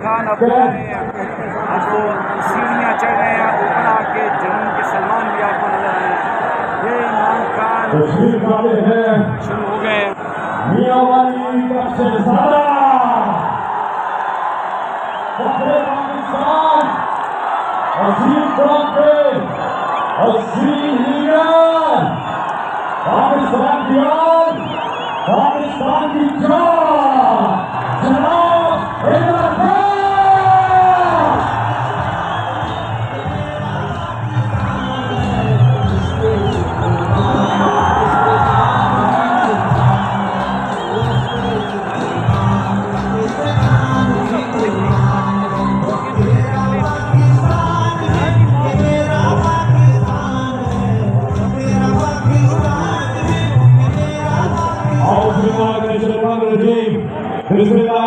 खान अपने आपको सीढ़ियाँ चढ़ रहे हैं ऊपर आके जन्म के सलमान भी आपको नजर आए। ये इमरान खान शुरू हो गए। पाकिस्तान की जनाब इमरान खान। Bismillah.